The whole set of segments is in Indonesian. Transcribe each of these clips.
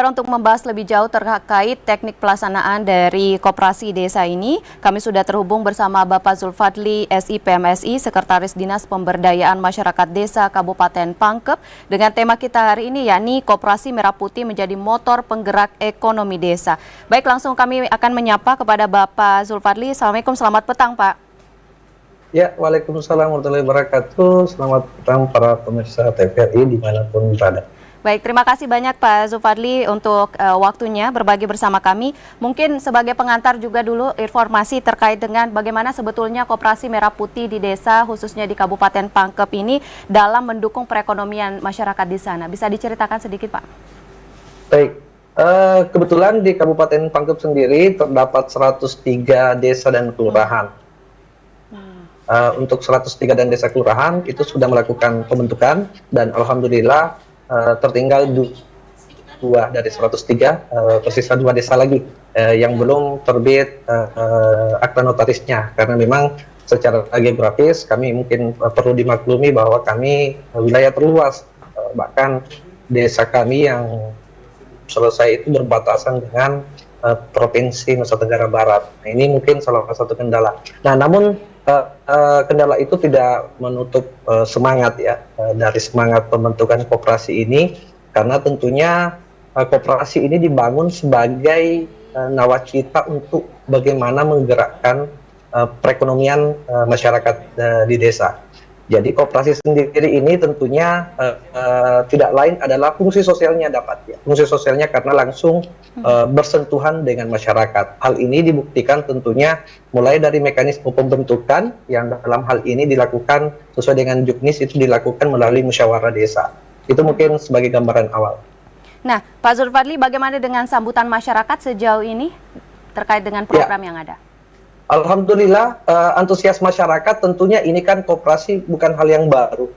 Untuk membahas lebih jauh terkait teknik pelaksanaan dari koperasi desa ini, kami sudah terhubung bersama Bapak Zulfadli, SIPMSI, Sekretaris Dinas Pemberdayaan Masyarakat Desa Kabupaten Pangkep, dengan tema kita hari ini yakni Koperasi Merah Putih menjadi motor penggerak ekonomi desa. Baik, langsung kami akan menyapa kepada Bapak Zulfadli. Assalamualaikum, selamat petang Pak. Ya, Waalaikumsalam warahmatullahi wabarakatuh. Selamat petang para pemirsa TVRI dimanapun berada. Baik, terima kasih banyak Pak Zulfadli untuk waktunya berbagi bersama kami. Mungkin sebagai pengantar juga dulu informasi terkait dengan bagaimana sebetulnya Koperasi Merah Putih di desa, khususnya di Kabupaten Pangkep ini dalam mendukung perekonomian masyarakat di sana. Bisa diceritakan sedikit Pak? Baik, kebetulan di Kabupaten Pangkep sendiri terdapat 103 desa dan kelurahan. Untuk 103 dan desa kelurahan itu sudah melakukan pembentukan dan alhamdulillah tertinggal dua dari 103, tersisa 2 desa lagi yang belum terbit akta notarisnya, karena memang secara geografis kami mungkin perlu dimaklumi bahwa kami wilayah terluas, bahkan desa kami yang selesai itu berbatasan dengan Provinsi Nusa Tenggara Barat. Nah, ini mungkin salah satu kendala. Nah, namun kendala itu tidak menutup semangat ya dari semangat pembentukan koperasi ini, karena tentunya koperasi ini dibangun sebagai nawacita untuk bagaimana menggerakkan perekonomian masyarakat di desa. Jadi koperasi sendiri ini tentunya tidak lain adalah fungsi sosialnya dapat ya. Fungsi sosialnya karena langsung bersentuhan dengan masyarakat. Hal ini dibuktikan tentunya mulai dari mekanisme pembentukan yang dalam hal ini dilakukan sesuai dengan Juknis, itu dilakukan melalui musyawarah desa. Itu mungkin sebagai gambaran awal. Nah, Pak Zulfadli, bagaimana dengan sambutan masyarakat sejauh ini terkait dengan program yang ada? Alhamdulillah, antusias masyarakat tentunya ini kan koperasi bukan hal yang baru.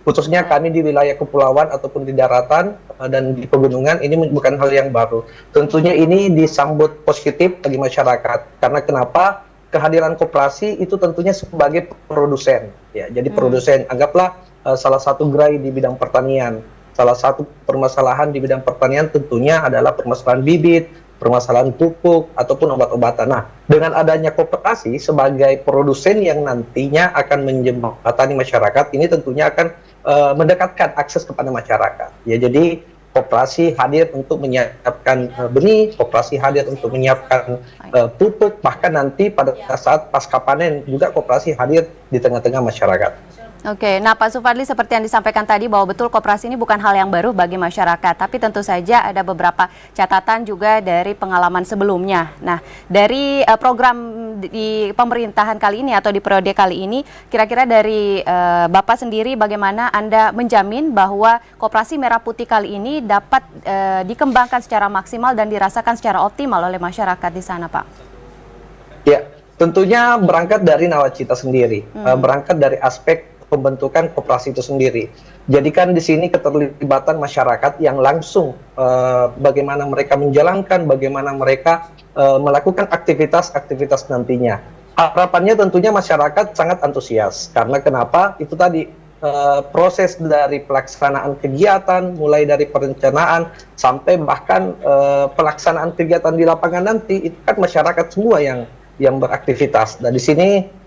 Khususnya kami di wilayah kepulauan ataupun di daratan dan di pegunungan, ini bukan hal yang baru. Tentunya ini disambut positif bagi masyarakat. Karena kenapa? Kehadiran koperasi itu tentunya sebagai produsen. Ya, jadi produsen, anggaplah salah satu gerai di bidang pertanian. Salah satu permasalahan di bidang pertanian tentunya adalah permasalahan bibit, permasalahan pupuk, ataupun obat-obatan. Nah, dengan adanya koperasi sebagai produsen yang nantinya akan menjembatani masyarakat, ini tentunya akan mendekatkan akses kepada masyarakat. Ya, jadi koperasi hadir untuk menyiapkan benih, koperasi hadir untuk menyiapkan pupuk, bahkan nanti pada saat pasca panen juga koperasi hadir di tengah-tengah masyarakat. Oke, nah Pak Zulfadli, seperti yang disampaikan tadi bahwa betul koperasi ini bukan hal yang baru bagi masyarakat, tapi tentu saja ada beberapa catatan juga dari pengalaman sebelumnya. Nah, dari program di pemerintahan kali ini atau di periode kali ini, kira-kira dari Bapak sendiri bagaimana Anda menjamin bahwa Koperasi Merah Putih kali ini dapat dikembangkan secara maksimal dan dirasakan secara optimal oleh masyarakat di sana, Pak? Ya, tentunya berangkat dari nawacita sendiri, berangkat dari aspek pembentukan koperasi itu sendiri. Jadikan di sini keterlibatan masyarakat yang langsung bagaimana mereka menjalankan, bagaimana mereka melakukan aktivitas-aktivitas nantinya. Harapannya tentunya masyarakat sangat antusias, karena kenapa? Itu tadi proses dari pelaksanaan kegiatan, mulai dari perencanaan sampai bahkan pelaksanaan kegiatan di lapangan nanti, itu kan masyarakat semua yang beraktivitas. Dan di sini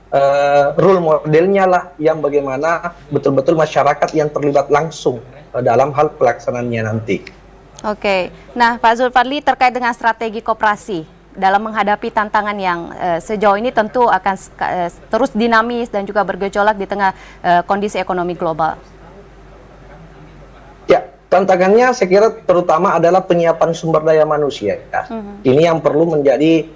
role modelnya lah yang bagaimana betul-betul masyarakat yang terlibat langsung dalam hal pelaksanaannya nanti. Oke, nah Pak Zulfadli, terkait dengan strategi koperasi dalam menghadapi tantangan yang sejauh ini tentu akan terus dinamis dan juga bergejolak di tengah kondisi ekonomi global. Ya, tantangannya saya kira terutama adalah penyiapan sumber daya manusia. Ini yang perlu menjadi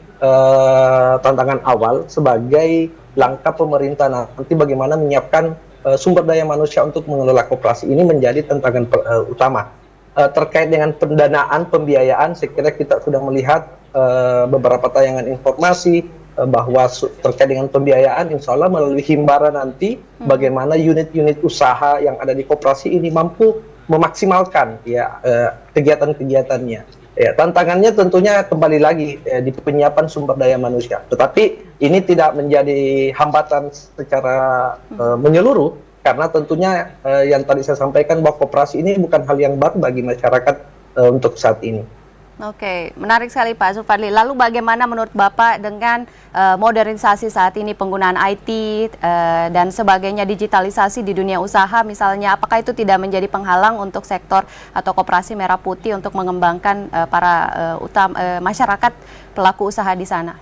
tantangan awal sebagai langkah pemerintah nanti bagaimana menyiapkan sumber daya manusia untuk mengelola koperasi ini menjadi tantangan utama. Terkait dengan pendanaan, pembiayaan, saya kira kita sudah melihat beberapa tayangan informasi bahwa terkait dengan pembiayaan, insya Allah melalui Himbara nanti bagaimana unit-unit usaha yang ada di koperasi ini mampu memaksimalkan ya kegiatan-kegiatannya. Ya, tantangannya tentunya kembali lagi di penyiapan sumber daya manusia. Tetapi ini tidak menjadi hambatan secara menyeluruh, karena tentunya yang tadi saya sampaikan bahwa koperasi ini bukan hal yang baru bagi masyarakat untuk saat ini. Oke, menarik sekali Pak Zulfadli. Lalu bagaimana menurut Bapak dengan modernisasi saat ini, penggunaan IT dan sebagainya, digitalisasi di dunia usaha misalnya, apakah itu tidak menjadi penghalang untuk sektor atau koperasi Merah Putih untuk mengembangkan para masyarakat pelaku usaha di sana?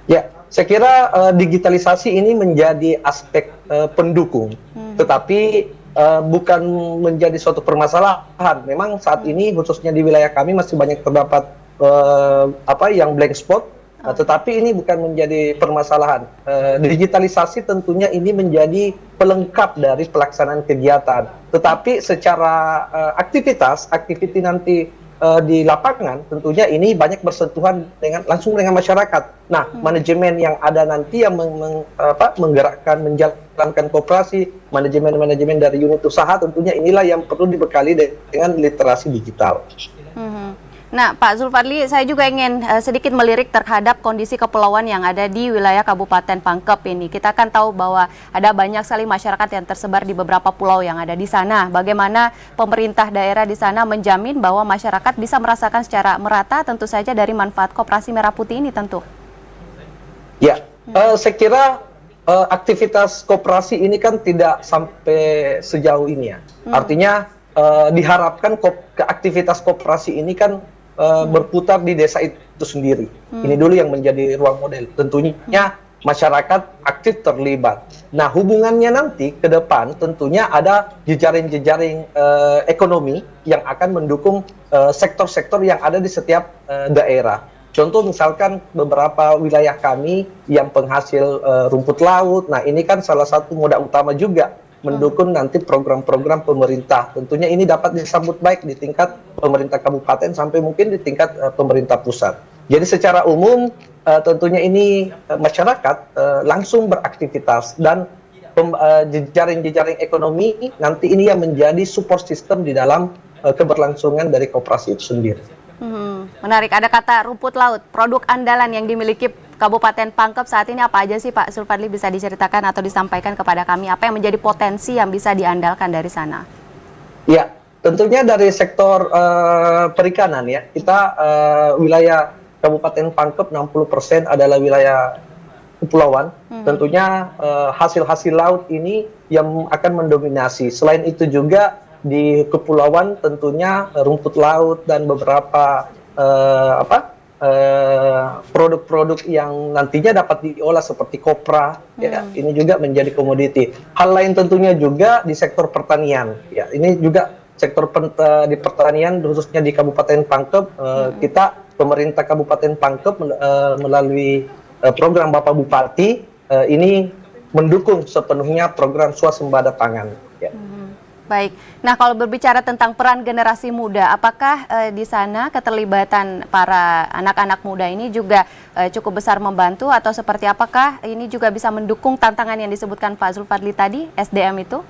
Ya, saya kira digitalisasi ini menjadi aspek pendukung, tetapi bukan menjadi suatu permasalahan. Memang saat ini khususnya di wilayah kami masih banyak terdapat yang blank spot, tetapi ini bukan menjadi permasalahan. Digitalisasi tentunya ini menjadi pelengkap dari pelaksanaan kegiatan. Tetapi secara aktivitas nanti di lapangan tentunya ini banyak bersentuhan langsung dengan masyarakat. Nah, manajemen yang ada nanti yang menggerakkan, menjalankan koperasi, manajemen dari unit usaha tentunya inilah yang perlu dibekali dengan literasi digital. Nah, Pak Zulfadli, saya juga ingin sedikit melirik terhadap kondisi kepulauan yang ada di wilayah Kabupaten Pangkep ini. Kita kan tahu bahwa ada banyak sekali masyarakat yang tersebar di beberapa pulau yang ada di sana. Bagaimana pemerintah daerah di sana menjamin bahwa masyarakat bisa merasakan secara merata tentu saja dari manfaat Koperasi Merah Putih ini tentu? Ya, saya kira aktivitas koperasi ini kan tidak sampai sejauh ini ya. Artinya diharapkan aktivitas koperasi ini kan berputar di desa itu sendiri. Ini dulu yang menjadi ruang model. Tentunya masyarakat aktif terlibat. Nah, hubungannya nanti ke depan tentunya ada jejaring-jejaring ekonomi yang akan mendukung sektor-sektor yang ada di setiap daerah. Contoh misalkan beberapa wilayah kami yang penghasil rumput laut. Nah, ini kan salah satu moda utama juga mendukung nanti program-program pemerintah. Tentunya ini dapat disambut baik di tingkat pemerintah kabupaten sampai mungkin di tingkat pemerintah pusat. Jadi secara umum tentunya ini masyarakat langsung beraktivitas dan jejaring-jejaring ekonomi nanti ini yang menjadi support system di dalam keberlangsungan dari koperasi itu sendiri. Menarik, ada kata rumput laut, produk andalan yang dimiliki Kabupaten Pangkep saat ini apa aja sih Pak Zulfadli, bisa diceritakan atau disampaikan kepada kami apa yang menjadi potensi yang bisa diandalkan dari sana? Ya, tentunya dari sektor perikanan ya, kita wilayah Kabupaten Pangkep 60% adalah wilayah kepulauan. Tentunya hasil-hasil laut ini yang akan mendominasi. Selain itu juga di kepulauan tentunya rumput laut dan beberapa produk-produk yang nantinya dapat diolah seperti kopra, ya, ini juga menjadi komoditi. Hal lain tentunya juga di sektor pertanian, ya, ini juga sektor di pertanian khususnya di Kabupaten Pangkep, kita pemerintah Kabupaten Pangkep melalui program Bapak Bupati ini mendukung sepenuhnya program swasembada pangan. Ya. Baik, nah kalau berbicara tentang peran generasi muda, apakah di sana keterlibatan para anak-anak muda ini juga cukup besar membantu atau seperti apakah ini juga bisa mendukung tantangan yang disebutkan Pak Zulfadli tadi, SDM itu?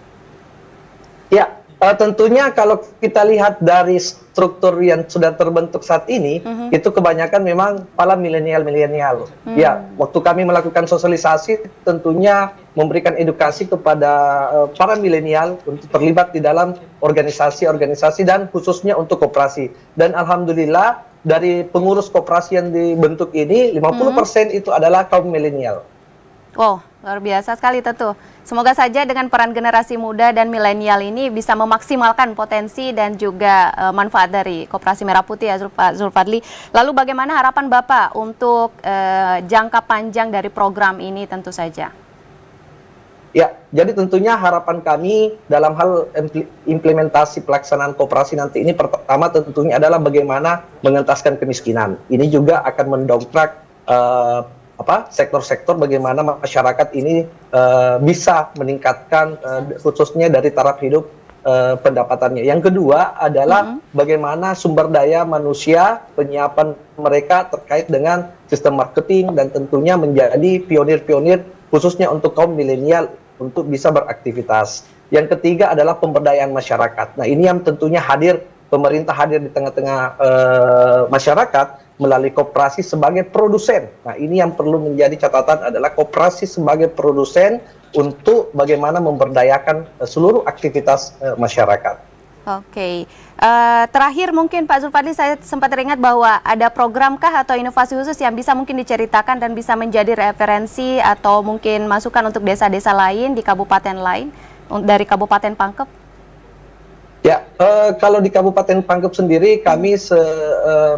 Ya, tentunya kalau kita lihat dari struktur yang sudah terbentuk saat ini, itu kebanyakan memang para milenial. Ya, waktu kami melakukan sosialisasi tentunya memberikan edukasi kepada para milenial untuk terlibat di dalam organisasi-organisasi dan khususnya untuk koperasi. Dan alhamdulillah dari pengurus koperasi yang dibentuk ini 50% itu adalah kaum milenial. Wow, luar biasa sekali tentu. Semoga saja dengan peran generasi muda dan milenial ini bisa memaksimalkan potensi dan juga manfaat dari Koperasi Merah Putih ya Pak Zulfadli. Lalu bagaimana harapan Bapak untuk jangka panjang dari program ini tentu saja? Ya, jadi tentunya harapan kami dalam hal implementasi pelaksanaan koperasi nanti ini pertama tentunya adalah bagaimana mengentaskan kemiskinan. Ini juga akan mendongkrak sektor-sektor bagaimana masyarakat ini bisa meningkatkan khususnya dari taraf hidup pendapatannya. Yang kedua adalah bagaimana sumber daya manusia, penyiapan mereka terkait dengan sistem marketing dan tentunya menjadi pionir-pionir khususnya untuk kaum milenial untuk bisa beraktivitas. Yang ketiga adalah pemberdayaan masyarakat. Nah, ini yang tentunya pemerintah hadir di tengah-tengah masyarakat melalui koperasi sebagai produsen. Nah, ini yang perlu menjadi catatan adalah koperasi sebagai produsen untuk bagaimana memberdayakan seluruh aktivitas masyarakat. Oke. Terakhir mungkin Pak Zulfadli, saya sempat teringat bahwa ada programkah atau inovasi khusus yang bisa mungkin diceritakan dan bisa menjadi referensi atau mungkin masukan untuk desa-desa lain di kabupaten lain dari Kabupaten Pangkep? Ya, kalau di Kabupaten Pangkep sendiri kami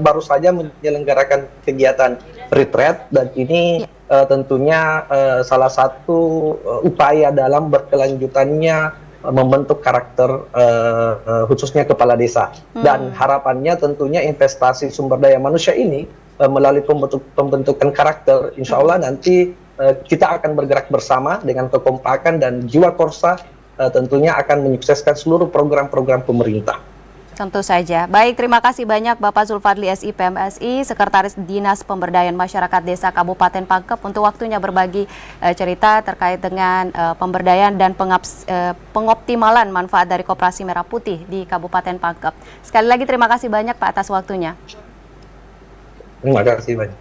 baru saja menyelenggarakan kegiatan retreat dan ini tentunya salah satu upaya dalam berkelanjutannya membentuk karakter khususnya kepala desa dan harapannya tentunya investasi sumber daya manusia ini melalui pembentukan karakter, insya Allah nanti kita akan bergerak bersama dengan kekompakan dan jiwa korsa tentunya akan menyukseskan seluruh program-program pemerintah. Tentu saja. Baik, terima kasih banyak Bapak Zulfadli SI PMSI, Sekretaris Dinas Pemberdayaan Masyarakat Desa Kabupaten Pangkep untuk waktunya berbagi cerita terkait dengan pemberdayaan dan pengoptimalan manfaat dari Koperasi Merah Putih di Kabupaten Pangkep. Sekali lagi terima kasih banyak Pak atas waktunya. Terima kasih banyak.